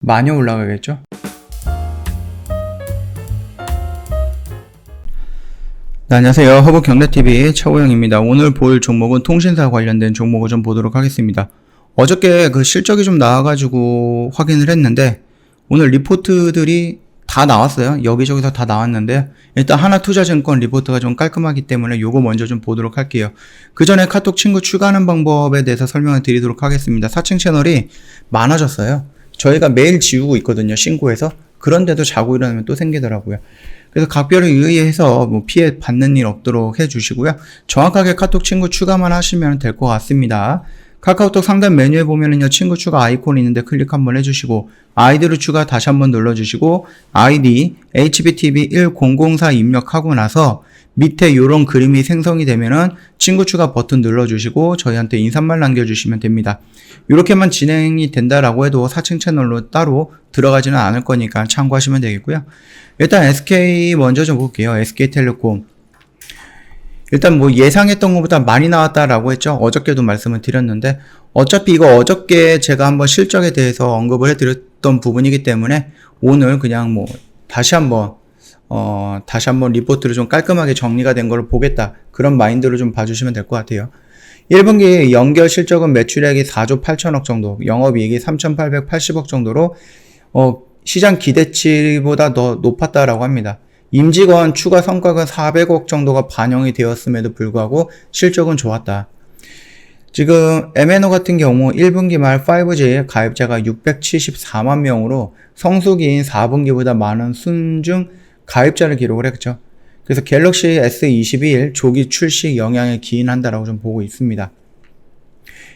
많이 올라가겠죠. 네, 안녕하세요. 허브경제TV 최호영입니다. 오늘 볼 종목은 통신사 관련된 종목을 좀 보도록 하겠습니다. 어저께 그 실적이 좀 나와가지고 확인을 했는데 오늘 리포트들이 다 나왔어요. 여기저기서 다 나왔는데 일단 하나투자증권 리포트가 좀 깔끔하기 때문에 요거 먼저 좀 보도록 할게요. 그 전에 카톡 친구 추가하는 방법에 대해서 설명을 드리도록 하겠습니다. 사칭 채널이 많아졌어요. 저희가 매일 지우고 있거든요. 신고해서. 그런데도 자고 일어나면 또 생기더라고요. 그래서 각별히 유의해서 뭐 피해 받는 일 없도록 해주시고요. 정확하게 카톡 친구 추가만 하시면 될 것 같습니다. 카카오톡 상단 메뉴에 보면은요, 친구 추가 아이콘이 있는데 클릭 한번 해주시고, 아이디를 추가 다시 한번 눌러주시고, 아이디 HBTV1004 입력하고 나서 밑에 요런 그림이 생성이 되면은 친구 추가 버튼 눌러주시고 저희한테 인사말 남겨주시면 됩니다. 이렇게만 진행이 된다라고 해도 사칭 채널로 따로 들어가지는 않을 거니까 참고하시면 되겠고요. 일단 SK 먼저 좀 볼게요. SK텔레콤. 일단 뭐 예상했던 것보다 많이 나왔다라고 했죠. 어저께도 말씀을 드렸는데 어차피 이거 어저께 제가 한번 실적에 대해서 언급을 해드렸던 부분이기 때문에 오늘 그냥 뭐 다시 한번 리포트를 좀 깔끔하게 정리가 된 걸로 보겠다. 그런 마인드로 좀 봐주시면 될 것 같아요. 1분기 연결 실적은 매출액이 4조 8천억 정도, 영업이익이 3,880억 정도로 시장 기대치보다 더 높았다라고 합니다. 임직원 추가 성과가 400억 정도가 반영이 되었음에도 불구하고 실적은 좋았다. 지금 MNO 같은 경우 1분기 말 5G 가입자가 674만 명으로 성수기인 4분기보다 많은 순증 가입자를 기록을 했죠. 그래서 갤럭시 S21 조기 출시 영향에 기인한다라고 좀 보고 있습니다.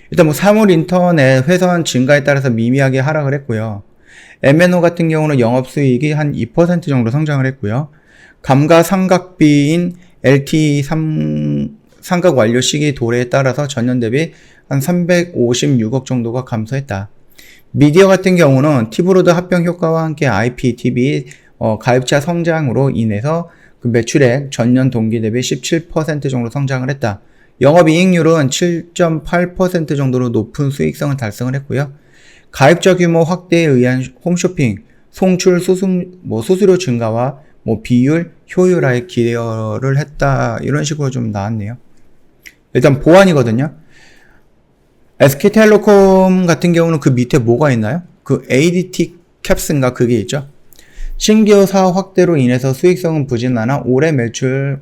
일단 뭐 사물 인터넷 회선 증가에 따라서 미미하게 하락을 했고요. MNO 같은 경우는 영업수익이 한 2% 정도 성장을 했고요. 감가상각비인 LTE 상각 완료 시기 도래에 따라서 전년 대비 한 356억 정도가 감소했다. 미디어 같은 경우는 티브로드 합병 효과와 함께 IPTV 가입자 성장으로 인해서 그 매출액 전년 동기 대비 17% 정도 성장을 했다. 영업이익률은 7.8% 정도로 높은 수익성을 달성을 했고요. 가입자 규모 확대에 의한 홈쇼핑, 송출 수수료 증가와 비율, 효율화에 기여를 했다. 이런 식으로 좀 나왔네요. 일단 보안이거든요. SK텔레콤 같은 경우는 그 밑에 뭐가 있나요? 그 ADT 캡스인가 그게 있죠. 신규 사업 확대로 인해서 수익성은 부진하나 올해 매출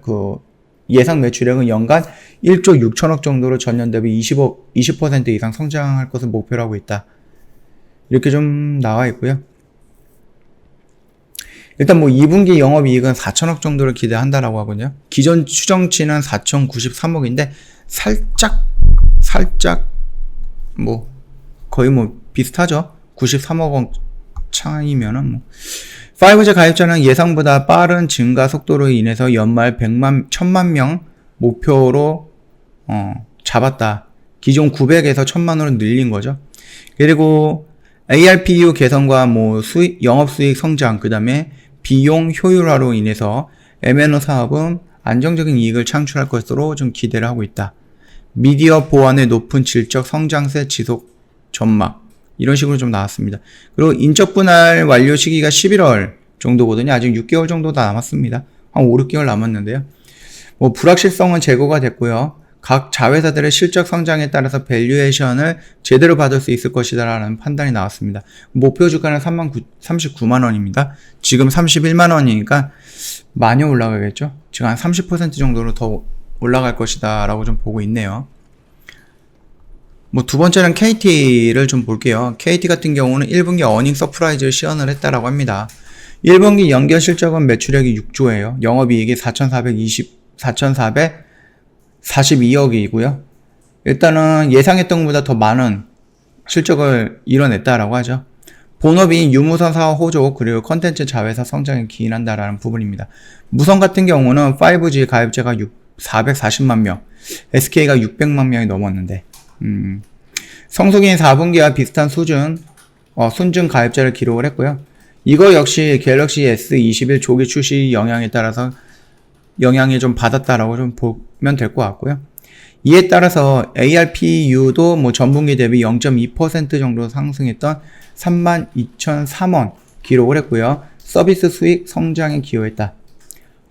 예상 매출액은 연간 1조 6천억 정도로 전년 대비 20% 이상 성장할 것을 목표로 하고 있다. 이렇게 좀 나와 있고요. 일단 뭐 2분기 영업이익은 4천억 정도를 기대한다라고 하거든요. 기존 추정치는 4,093억인데 살짝 뭐 거의 뭐 비슷하죠. 93억 원 차이면은 5G 가입자는 예상보다 빠른 증가 속도로 인해서 연말 1,000만 명 목표로 잡았다. 기존 900에서 1,000만으로 늘린 거죠. 그리고 ARPU 개선과 영업수익 성장, 그 다음에 비용 효율화로 인해서 MNO 사업은 안정적인 이익을 창출할 것으로 좀 기대를 하고 있다. 미디어 보안의 높은 질적 성장세 지속 전망. 이런 식으로 좀 나왔습니다. 그리고 인적 분할 완료 시기가 11월 정도거든요. 아직 6개월 정도 다 남았습니다. 한 5, 6개월 남았는데요. 불확실성은 제거가 됐고요. 각 자회사들의 실적 성장에 따라서 밸류에이션을 제대로 받을 수 있을 것이다 라는 판단이 나왔습니다. 목표 주가는 39만원입니다. 지금 31만원이니까 많이 올라가겠죠. 지금 한 30% 정도로 더 올라갈 것이다 라고 좀 보고 있네요. 두 번째는 KT를 좀 볼게요. KT 같은 경우는 1분기 어닝 서프라이즈를 시연을 했다라고 합니다. 1분기 연결 실적은 매출액이 6조예요. 영업이익이 4,442억이고요. 일단은 예상했던 것보다 더 많은 실적을 이뤄냈다라고 하죠. 본업인 유무선 사업 호조 그리고 컨텐츠 자회사 성장에 기인한다라는 부분입니다. 무선 같은 경우는 5G 가입자가 440만 명, SK가 600만 명이 넘었는데 성수기인 4분기와 비슷한 수준 순증 가입자를 기록을 했고요. 이거 역시 갤럭시 S21 조기 출시 영향에 따라서 영향이 좀 받았다라고 좀 보면 될 것 같고요. 이에 따라서 ARPU도 뭐 전분기 대비 0.2% 정도 상승했던 32,003원 기록을 했고요. 서비스 수익 성장에 기여했다.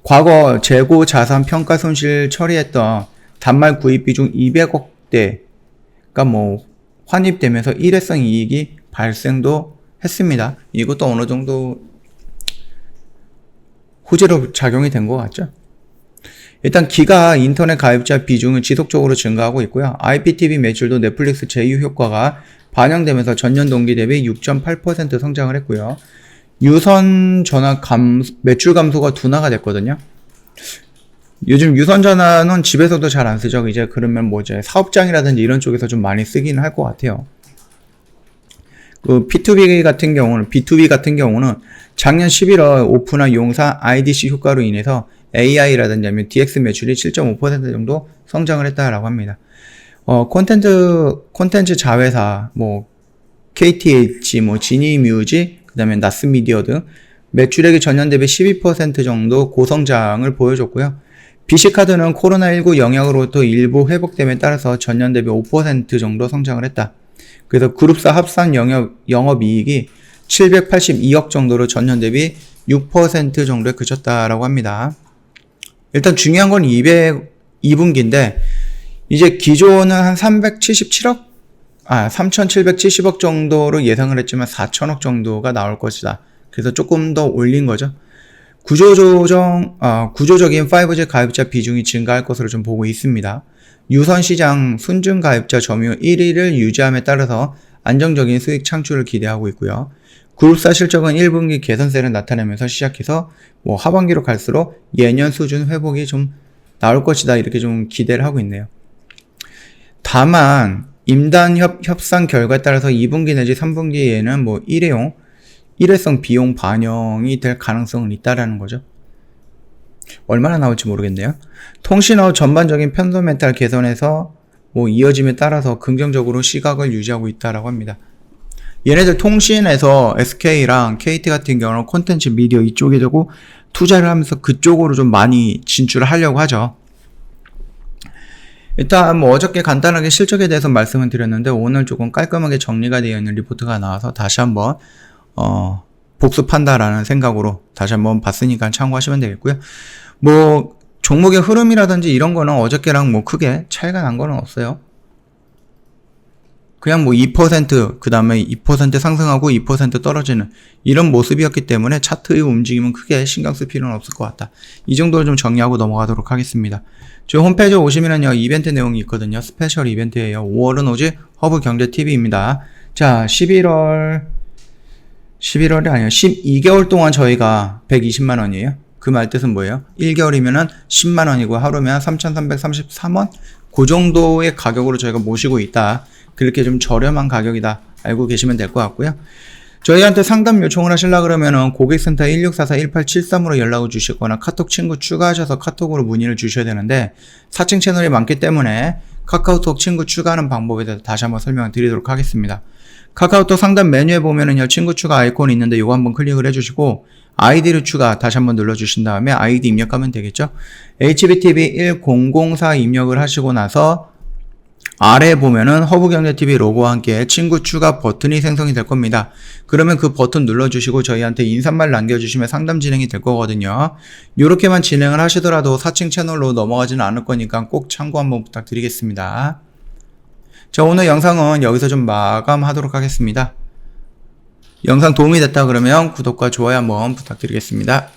과거 재고 자산 평가 손실 처리했던 단말 구입 비중 200억대가 뭐 환입되면서 일회성 이익이 발생도 했습니다. 이것도 어느 정도 호재로 작용이 된 것 같죠. 일단 기가 인터넷 가입자 비중은 지속적으로 증가하고 있고요. IPTV 매출도 넷플릭스 제휴 효과가 반영되면서 전년 동기 대비 6.8% 성장을 했고요. 유선 전화 매출 감소가 둔화가 됐거든요. 요즘 유선 전화는 집에서도 잘 안 쓰죠. 이제 그러면 뭐 이제 사업장이라든지 이런 쪽에서 좀 많이 쓰기는 할 것 같아요. 그 B2B 같은 경우는 작년 11월 오프나 용사 IDC 효과로 인해서 AI라든지 아니면 DX 매출이 7.5% 정도 성장을 했다라고 합니다. 콘텐츠 자회사, 뭐, KTH, 뭐, 지니뮤직, 그 다음에 나스미디어 등 매출액이 전년 대비 12% 정도 고성장을 보여줬고요. BC카드는 코로나19 영향으로부터 일부 회복됨에 따라서 전년 대비 5% 정도 성장을 했다. 그래서 그룹사 합산 영업이익이 782억 정도로 전년 대비 6% 정도에 그쳤다라고 합니다. 일단 중요한 건 2분기인데 이제 기존은 한 3,770억 정도로 예상을 했지만 4,000억 정도가 나올 것이다. 그래서 조금 더 올린 거죠. 구조적인 5G 가입자 비중이 증가할 것으로 좀 보고 있습니다. 유선 시장 순증 가입자 점유율 1위를 유지함에 따라서 안정적인 수익 창출을 기대하고 있고요. 그룹사 실적은 1분기 개선세를 나타내면서 시작해서 뭐 하반기로 갈수록 예년 수준 회복이 좀 나올 것이다. 이렇게 좀 기대를 하고 있네요. 다만 임단 협상 결과에 따라서 2분기 내지 3분기에는 뭐 일회성 비용 반영이 될 가능성은 있다라는 거죠. 얼마나 나올지 모르겠네요. 통신업 전반적인 펀더멘탈 개선에서 뭐 이어짐에 따라서 긍정적으로 시각을 유지하고 있다라고 합니다. 얘네들 통신에서 SK랑 KT 같은 경우는 콘텐츠 미디어 이쪽에 두고 투자를 하면서 그쪽으로 좀 많이 진출을 하려고 하죠. 일단 뭐 어저께 간단하게 실적에 대해서 말씀을 드렸는데 오늘 조금 깔끔하게 정리가 되어 있는 리포트가 나와서 다시 한번 복습한다라는 생각으로 다시 한번 봤으니까 참고하시면 되겠고요. 뭐 종목의 흐름이라든지 이런 거는 어저께랑 뭐 크게 차이가 난 거는 없어요. 그냥 뭐 2% 그 다음에 2% 상승하고 2% 떨어지는 이런 모습이었기 때문에 차트의 움직임은 크게 신경 쓸 필요는 없을 것 같다. 이 정도로 좀 정리하고 넘어가도록 하겠습니다. 저희 홈페이지에 오시면은요 이벤트 내용이 있거든요. 스페셜 이벤트예요. 5월은 오직 허브경제TV입니다. 자 11월이 아니에요. 12개월 동안 저희가 120만원이에요. 그 말 뜻은 뭐예요? 1개월이면은 10만원이고 하루면 3,333원? 그 정도의 가격으로 저희가 모시고 있다. 그렇게 좀 저렴한 가격이다. 알고 계시면 될 것 같고요. 저희한테 상담 요청을 하시려고 그러면은 고객센터 1644-1873으로 연락을 주시거나 카톡 친구 추가하셔서 카톡으로 문의를 주셔야 되는데 사칭 채널이 많기 때문에 카카오톡 친구 추가하는 방법에 대해서 다시 한번 설명을 드리도록 하겠습니다. 카카오톡 상담 메뉴에 보면은요 친구 추가 아이콘이 있는데 요거 한번 클릭을 해주시고 아이디를 추가 다시 한번 눌러주신 다음에 아이디 입력하면 되겠죠. HBTV1004 입력을 하시고 나서 아래에 보면은 허브경제TV 로고와 함께 친구 추가 버튼이 생성이 될 겁니다. 그러면 그 버튼 눌러주시고 저희한테 인사말 남겨주시면 상담 진행이 될 거거든요. 이렇게만 진행을 하시더라도 사칭 채널로 넘어가지는 않을 거니까 꼭 참고 한번 부탁드리겠습니다. 자, 오늘 영상은 여기서 좀 마감하도록 하겠습니다. 영상 도움이 됐다 그러면 구독과 좋아요 한번 부탁드리겠습니다.